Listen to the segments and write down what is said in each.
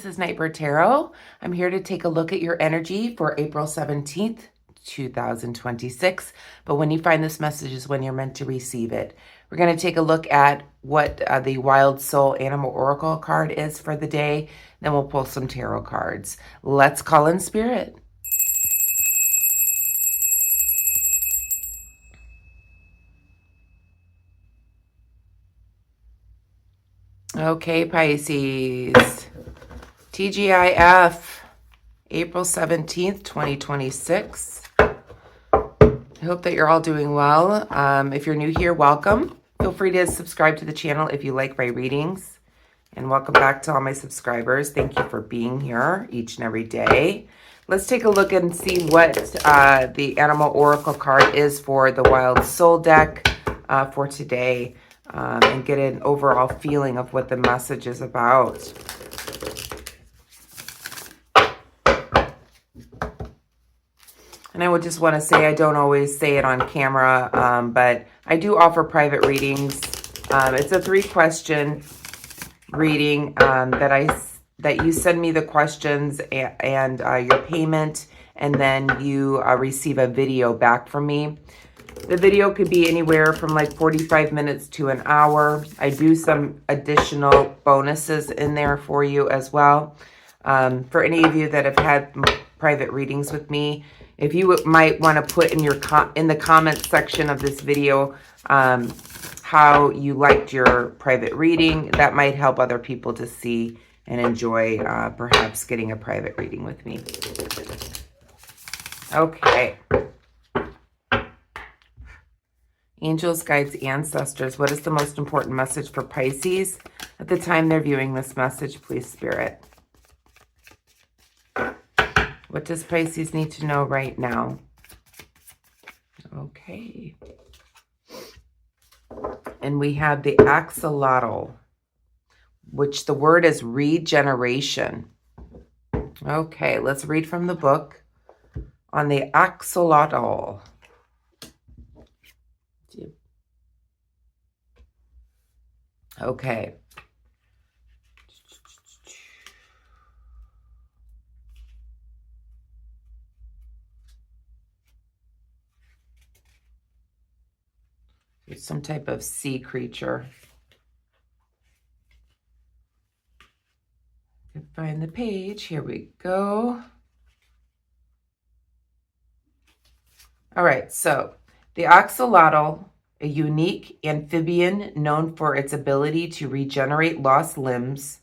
this is Nightbird Tarot. I'm here to take a look at your energy for April 17th, 2026. But when you find this message is when you're meant to receive it. We're going to take a look at what the Wild Soul Animal Oracle card is for the day. Then we'll pull some tarot cards. Let's call in spirit. Okay, Pisces. TGIF, April 17th, 2026. I hope that you're all doing well. If you're new here, welcome. Feel free to subscribe to the channel if you like my readings. And welcome back to all my subscribers. Thank you for being here each and every day. Let's take a look and see what the Animal Oracle card is for the Wild Soul deck for today. And get an overall feeling of what the message is about. And I would just want to say, I don't always say it on camera, but I do offer private readings. It's a 3-question reading that you send me the questions and your payment, and then you receive a video back from me. The video could be anywhere from like 45 minutes to an hour. I do some additional bonuses in there for you as well. For any of you that have had private readings with me, if you might want to put in your in the comment section of this video how you liked your private reading, that might help other people to see and enjoy perhaps getting a private reading with me. Okay. Angels, guides, ancestors, what is the most important message for Pisces at the time they're viewing this message, please, Spirit? What does Pisces need to know right now? Okay. And we have the axolotl, which the word is regeneration. Okay, let's read from the book on the axolotl. Okay. It's some type of sea creature. Can find the page. Here we go. All right, so the axolotl, a unique amphibian known for its ability to regenerate lost limbs,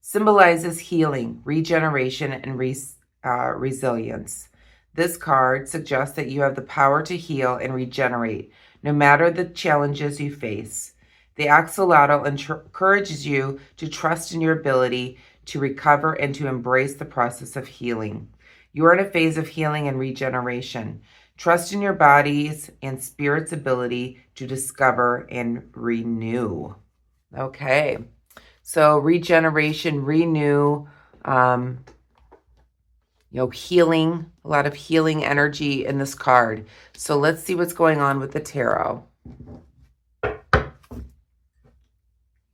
symbolizes healing, regeneration, and resilience. This card suggests that you have the power to heal and regenerate, no matter the challenges you face. The axolotl encourages you to trust in your ability to recover and to embrace the process of healing. You are in a phase of healing and regeneration. Trust in your body's and spirit's ability to discover and renew. Okay, so regeneration, renew, healing, a lot of healing energy in this card. So let's see what's going on with the tarot.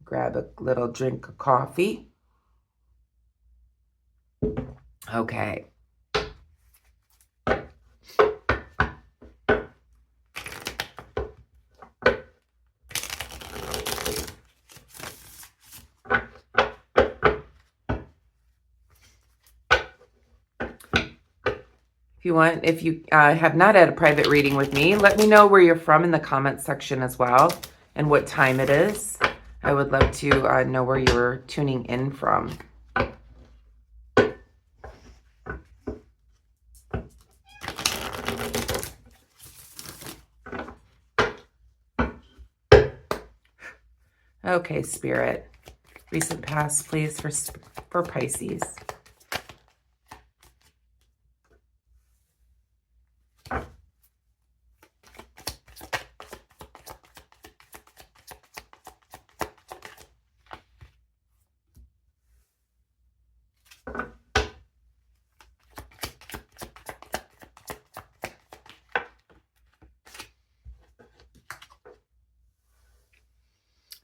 Grab a little drink of coffee. Okay. If you have not had a private reading with me, let me know where you're from in the comment section as well and what time it is. I would love to know where you're tuning in from. Okay, Spirit. Recent past, please, for Pisces.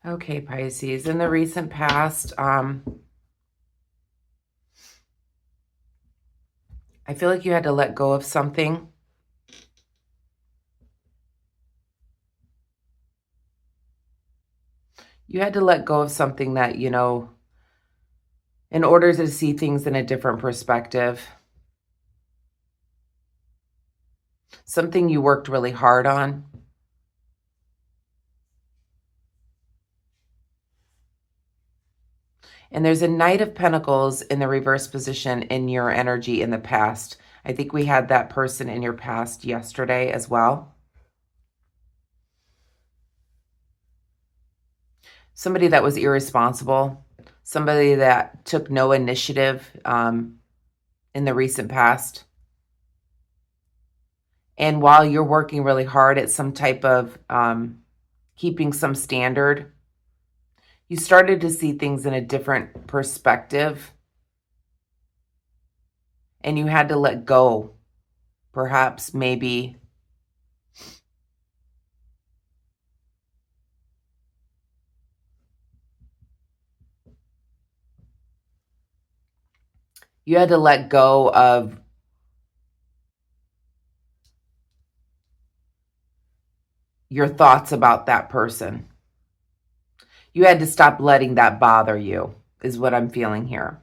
Okay, Pisces, in the recent past, I feel like you had to let go of something. You had to let go of something that, you know, in order to see things in a different perspective. Something you worked really hard on. And there's a Knight of Pentacles in the reverse position in your energy in the past. I think we had that person in your past yesterday as well. Somebody that was irresponsible. Somebody that took no initiative in the recent past. And while you're working really hard at some type of keeping some standard, you started to see things in a different perspective. And you had to let go. Perhaps, maybe. You had to let go of your thoughts about that person. You had to stop letting that bother you, is what I'm feeling here.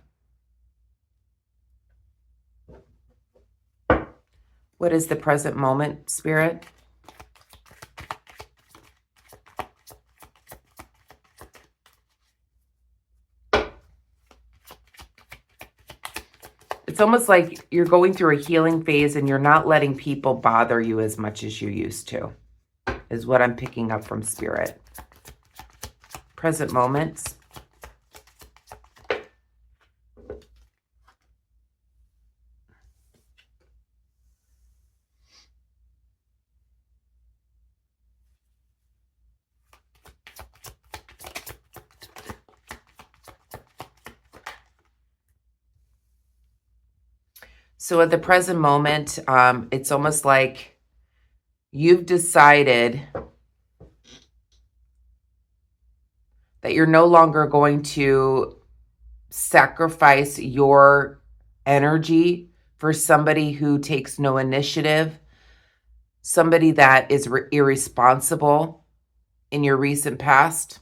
What is the present moment, Spirit? It's almost like you're going through a healing phase and you're not letting people bother you as much as you used to, is what I'm picking up from Spirit. Present moments. So at the present moment, it's almost like you've decided that you're no longer going to sacrifice your energy for somebody who takes no initiative, somebody that is irresponsible in your recent past.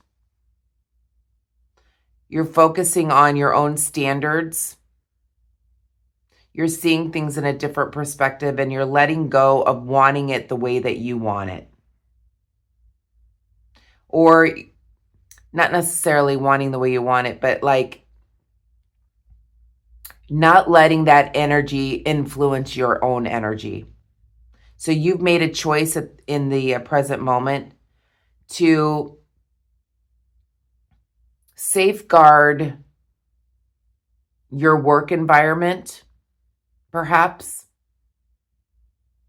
You're focusing on your own standards. You're seeing things in a different perspective, and you're letting go of wanting it the way that you want it. Or not necessarily wanting the way you want it, but like not letting that energy influence your own energy. So you've made a choice in the present moment to safeguard your work environment, perhaps,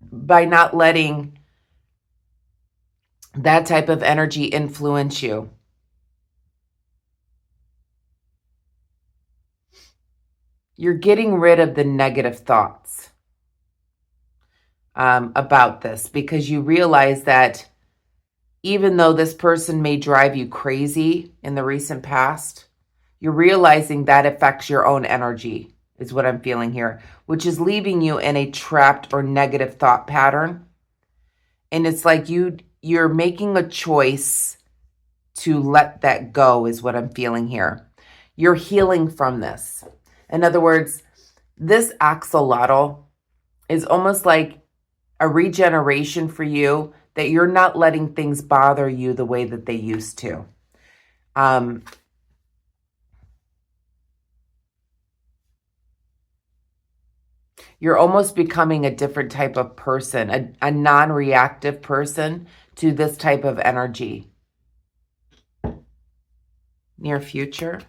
by not letting that type of energy influence you. You're getting rid of the negative thoughts about this, because you realize that even though this person may drive you crazy in the recent past, you're realizing that affects your own energy, is what I'm feeling here, which is leaving you in a trapped or negative thought pattern. And it's like you're making a choice to let that go, is what I'm feeling here. You're healing from this. In other words, this axolotl is almost like a regeneration for you, that you're not letting things bother you the way that they used to. You're almost becoming a different type of person, a non-reactive person to this type of energy. Near future.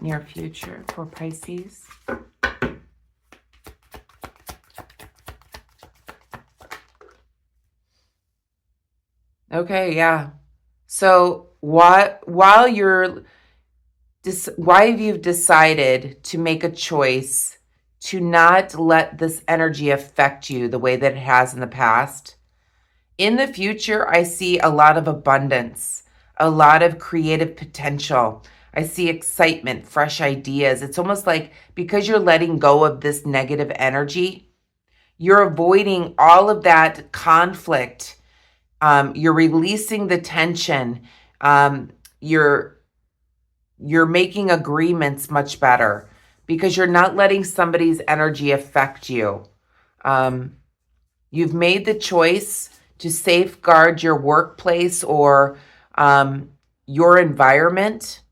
Near future for Pisces. Okay, yeah. So while you're why have you decided to make a choice to not let this energy affect you the way that it has in the past? In the future, I see a lot of abundance, a lot of creative potential. I see excitement, fresh ideas. It's almost like because you're letting go of this negative energy, you're avoiding all of that conflict. You're releasing the tension. Um, you're you're making agreements much better because you're not letting somebody's energy affect you. Um, you've made the choice to safeguard your workplace or your environment.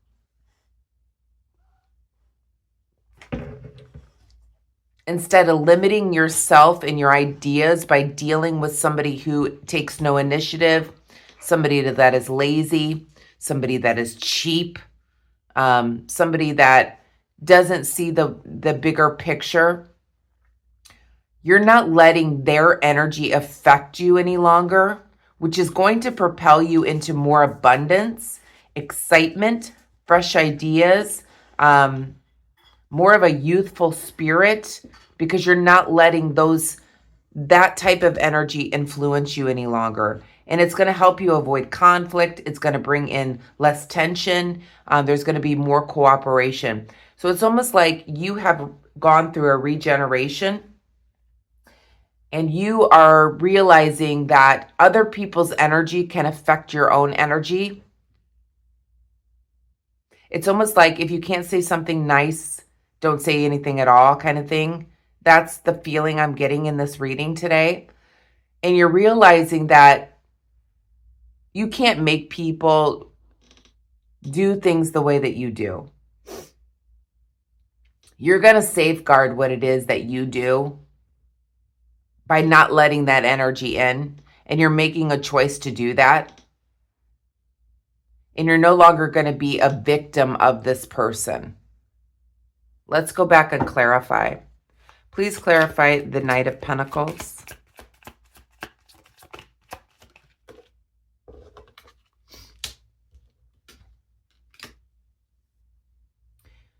Instead of limiting yourself and your ideas by dealing with somebody who takes no initiative, somebody that is lazy, somebody that is cheap, somebody that doesn't see the bigger picture. You're not letting their energy affect you any longer, which is going to propel you into more abundance, excitement, fresh ideas, more of a youthful spirit, because you're not letting that type of energy influence you any longer. And it's going to help you avoid conflict. It's going to bring in less tension. There's going to be more cooperation. So it's almost like you have gone through a regeneration and you are realizing that other people's energy can affect your own energy. It's almost like if you can't say something nice, don't say anything at all kind of thing. That's the feeling I'm getting in this reading today. And you're realizing that you can't make people do things the way that you do. You're going to safeguard what it is that you do by not letting that energy in. And you're making a choice to do that. And you're no longer going to be a victim of this person. Let's go back and clarify. Please clarify the Knight of Pentacles.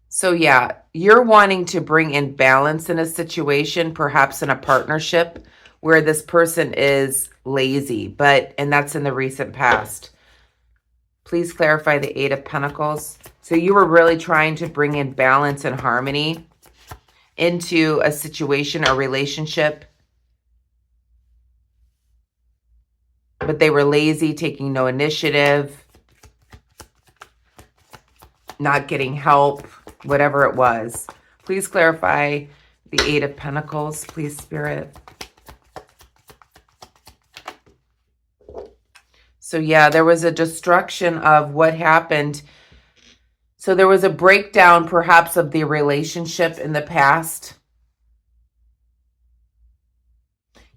So yeah, you're wanting to bring in balance in a situation, perhaps in a partnership where this person is lazy, and that's in the recent past. Please clarify the Eight of Pentacles. So you were really trying to bring in balance and harmony into a situation or relationship, but they were lazy, taking no initiative, not getting help, whatever it was. Please clarify the Eight of Pentacles, please, Spirit. So yeah, there was a destruction of what happened. So there was a breakdown perhaps of the relationship in the past.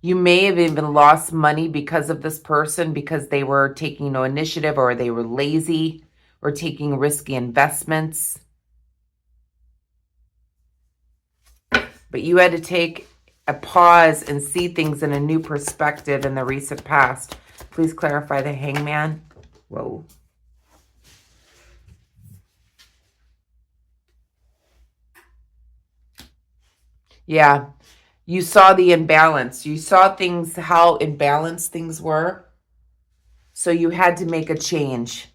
You may have even lost money because of this person, because they were taking no initiative, or they were lazy, or taking risky investments. But you had to take a pause and see things in a new perspective in the recent past. Please clarify the Hangman. Whoa. Yeah. You saw the imbalance. You saw things, how imbalanced things were. So you had to make a change.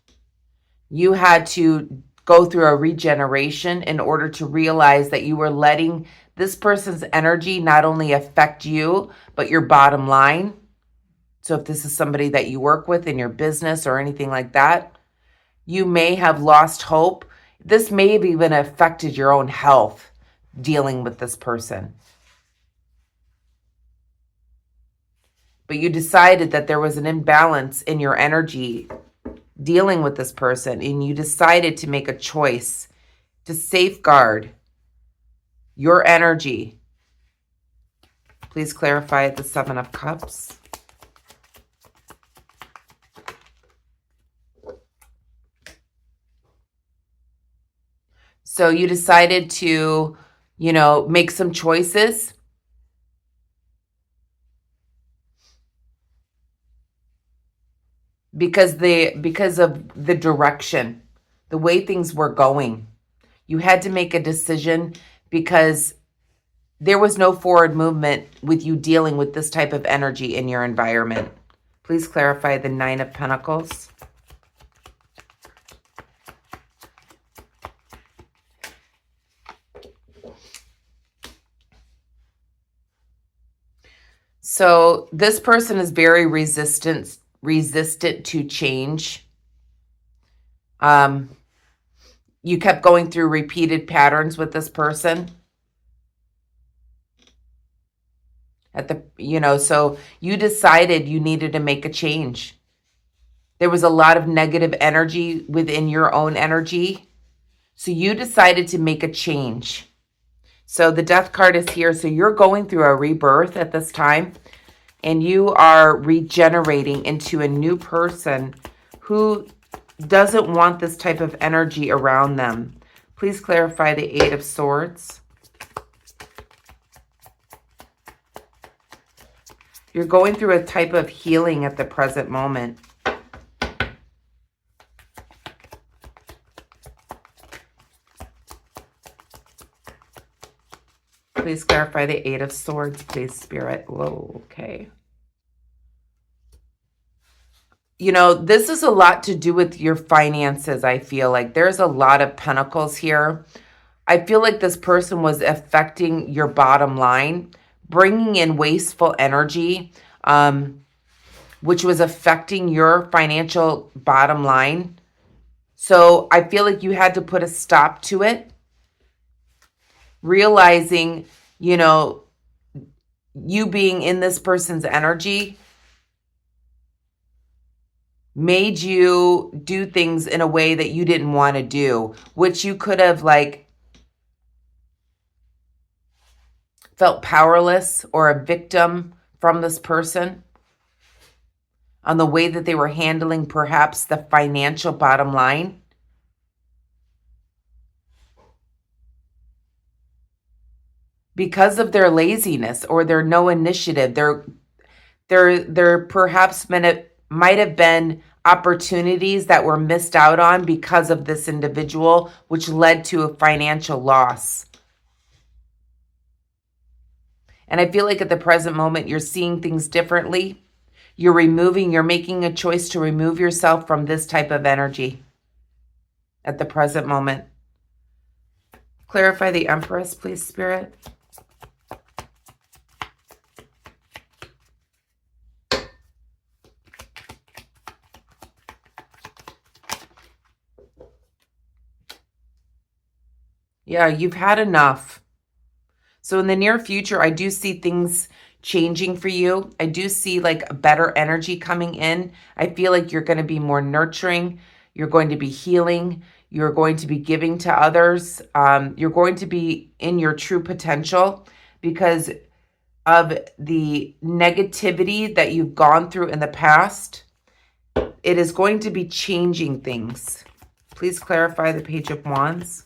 You had to go through a regeneration in order to realize that you were letting this person's energy not only affect you, but your bottom line. So if this is somebody that you work with in your business or anything like that, you may have lost hope. This may have even affected your own health dealing with this person. But you decided that there was an imbalance in your energy dealing with this person, and you decided to make a choice to safeguard your energy. Please clarify the Seven of Cups. So you decided to, make some choices. because of the direction, the way things were going. You had to make a decision because there was no forward movement with you dealing with this type of energy in your environment. Please clarify the Nine of Pentacles. So this person is very resistant to change. You kept going through repeated patterns with this person. So you decided you needed to make a change. There was a lot of negative energy within your own energy. So you decided to make a change. So the Death card is here. So you're going through a rebirth at this time. And you are regenerating into a new person who doesn't want this type of energy around them. Please clarify the Eight of Swords. You're going through a type of healing at the present moment. Please clarify the Eight of Swords, please, Spirit. Whoa, okay. You know, this is a lot to do with your finances, I feel like. There's a lot of pentacles here. I feel like this person was affecting your bottom line, bringing in wasteful energy, which was affecting your financial bottom line. So I feel like you had to put a stop to it, realizing, you know, you being in this person's energy made you do things in a way that you didn't want to do, which you could have felt powerless or a victim from this person on the way that they were handling perhaps the financial bottom line. Because of their laziness or their no initiative, there perhaps might have been opportunities that were missed out on because of this individual, which led to a financial loss. And I feel like at the present moment, you're seeing things differently. You're making a choice to remove yourself from this type of energy at the present moment. Clarify the Empress, please, Spirit. Yeah, you've had enough. So in the near future, I do see things changing for you. I do see like a better energy coming in. I feel like you're going to be more nurturing. You're going to be healing. You're going to be giving to others. You're going to be in your true potential because of the negativity that you've gone through in the past. It is going to be changing things. Please clarify the Page of Wands.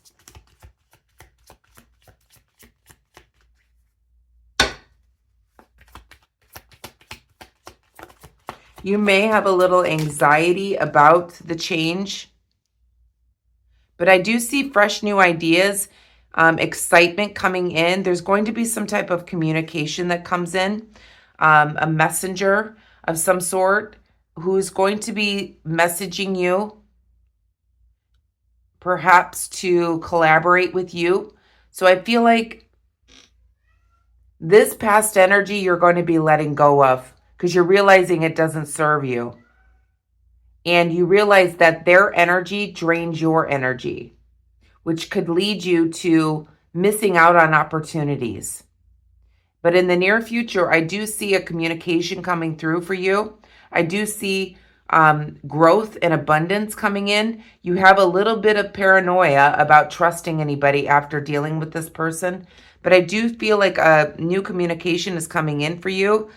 You may have a little anxiety about the change, but I do see fresh new ideas, excitement coming in. There's going to be some type of communication that comes in, a messenger of some sort who's going to be messaging you, perhaps to collaborate with you. So I feel like this past energy you're going to be letting go of, because you're realizing it doesn't serve you. And you realize that their energy drains your energy, which could lead you to missing out on opportunities. But in the near future, I do see a communication coming through for you. I do see growth and abundance coming in. You have a little bit of paranoia about trusting anybody after dealing with this person. But I do feel like a new communication is coming in for you.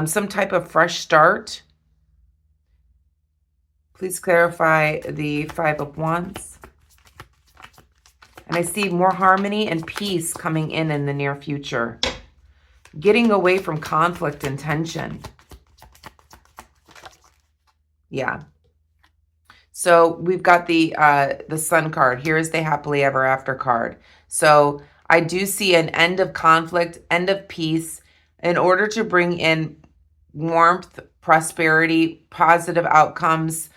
Some type of fresh start. Please clarify the Five of Wands. And I see more harmony and peace coming in the near future. Getting away from conflict and tension. Yeah. So we've got the Sun card. Here is the happily ever after card. So I do see an end of conflict, end of peace, in order to bring in warmth, prosperity, positive outcomes,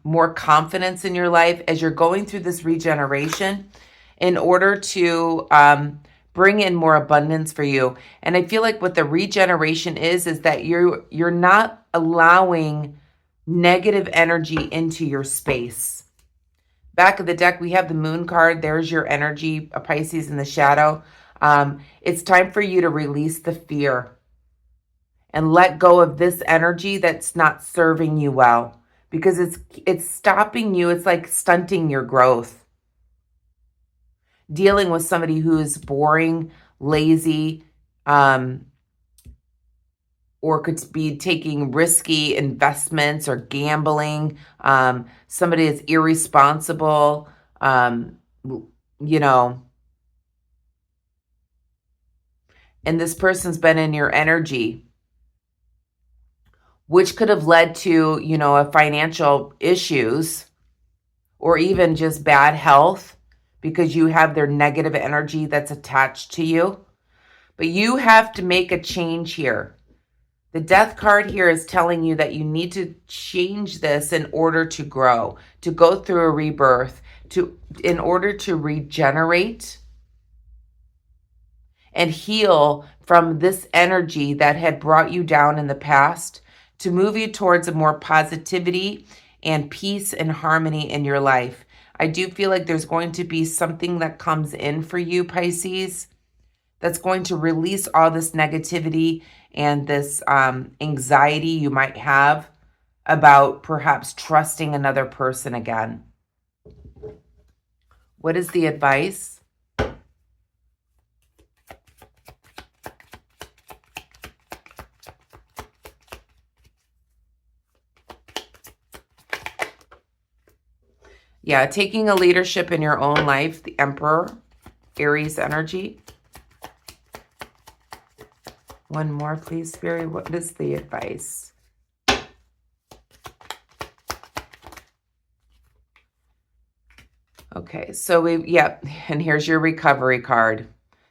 more confidence in your life as you're going through this regeneration, in order to bring in more abundance for you. And I feel like what the regeneration is that you're not allowing negative energy into your space. Back of the deck, we have the Moon card. There's your energy, a Pisces in the shadow. It's time for you to release the fear and let go of this energy that's not serving you well, because it's stopping you. It's like stunting your growth. Dealing with somebody who's boring, lazy, or could be taking risky investments or gambling. Somebody that's irresponsible, you know, and this person's been in your energy, which could have led to, a financial issues or even just bad health because you have their negative energy that's attached to you. But you have to make a change here. The Death card here is telling you that you need to change this in order to grow, to go through a rebirth, in order to regenerate and heal from this energy that had brought you down in the past, to move you towards a more positivity and peace and harmony in your life. I do feel like there's going to be something that comes in for you, Pisces, that's going to release all this negativity and this anxiety you might have about perhaps trusting another person again. What is the advice? Yeah, taking a leadership in your own life, the Emperor, Aries energy. One more, please, Spirit. What is the advice? Okay, so and here's your recovery card.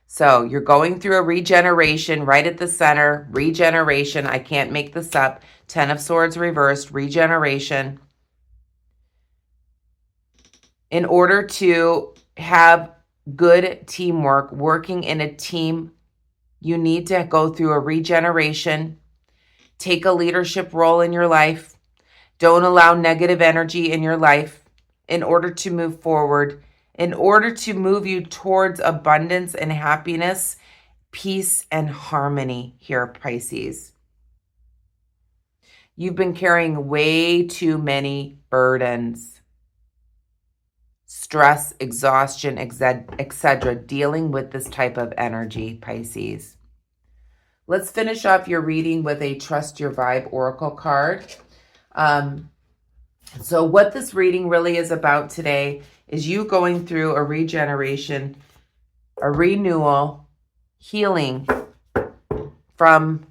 So you're going through a regeneration right at the center. Regeneration. I can't make this up. 10 of Swords reversed. Regeneration. In order to have good teamwork, working in a team, you need to go through a regeneration. Take a leadership role in your life. Don't allow negative energy in your life in order to move forward, in order to move you towards abundance and happiness, peace and harmony here, Pisces. You've been carrying way too many burdens. Stress, exhaustion, etc., dealing with this type of energy, Pisces. Let's finish off your reading with a Trust Your Vibe Oracle card. So what this reading really is about today is you going through a regeneration, a renewal, healing from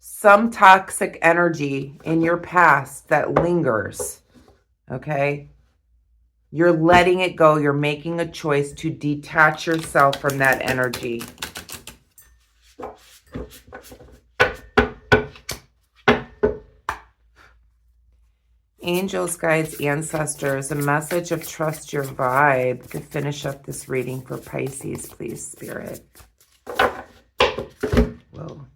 some toxic energy in your past that lingers, okay? You're letting it go. You're making a choice to detach yourself from that energy. Angels, guides, ancestors, a message of Trust Your Vibe to finish up this reading for Pisces, please, Spirit. Whoa.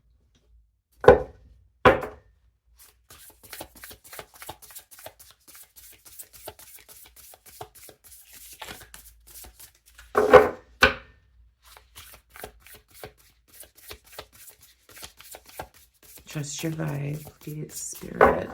Trust your vibe, please, Spirit.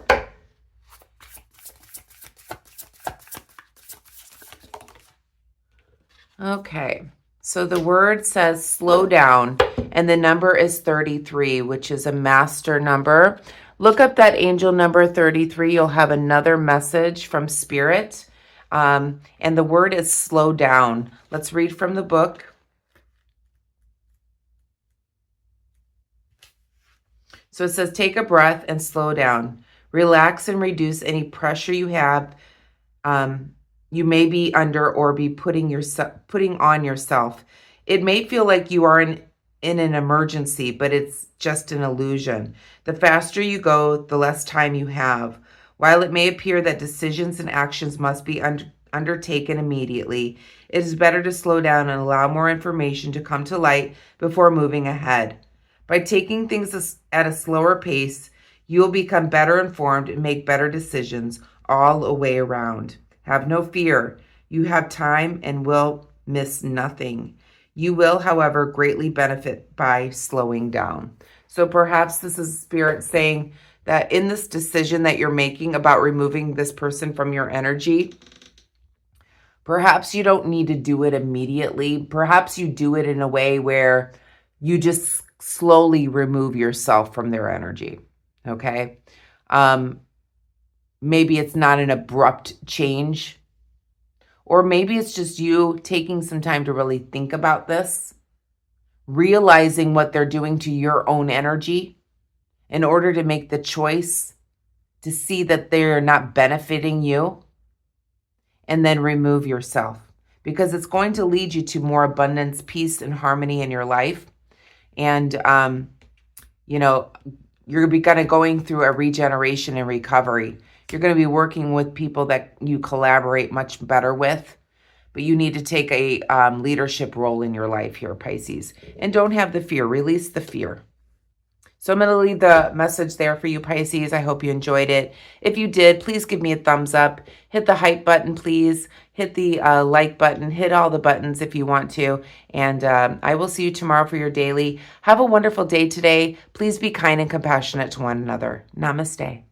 Okay, so the word says slow down, and the number is 33, which is a master number. Look up that angel number 33. You'll have another message from Spirit, and the word is slow down. Let's read from the book. So it says, take a breath and slow down. Relax and reduce any pressure you have You may be under or be putting on yourself. It may feel like you are in an emergency, but it's just an illusion. The faster you go, the less time you have. While it may appear that decisions and actions must be undertaken immediately, it is better to slow down and allow more information to come to light before moving ahead. By taking things at a slower pace, you will become better informed and make better decisions all the way around. Have no fear. You have time and will miss nothing. You will, however, greatly benefit by slowing down. So perhaps this is Spirit saying that in this decision that you're making about removing this person from your energy, perhaps you don't need to do it immediately. Perhaps you do it in a way where you just slowly remove yourself from their energy. Okay? Maybe it's not an abrupt change. Or maybe it's just you taking some time to really think about this, realizing what they're doing to your own energy in order to make the choice to see that they're not benefiting you, and then remove yourself, because it's going to lead you to more abundance, peace, and harmony in your life. And, you know, you're going to going through a regeneration and recovery. You're going to be working with people that you collaborate much better with, but you need to take a leadership role in your life here, Pisces. And don't have the fear. Release the fear. So I'm going to leave the message there for you, Pisces. I hope you enjoyed it. If you did, please give me a thumbs up. Hit the hype button, please. Hit the like button. Hit all the buttons if you want to. And I will see you tomorrow for your daily. Have a wonderful day today. Please be kind and compassionate to one another. Namaste.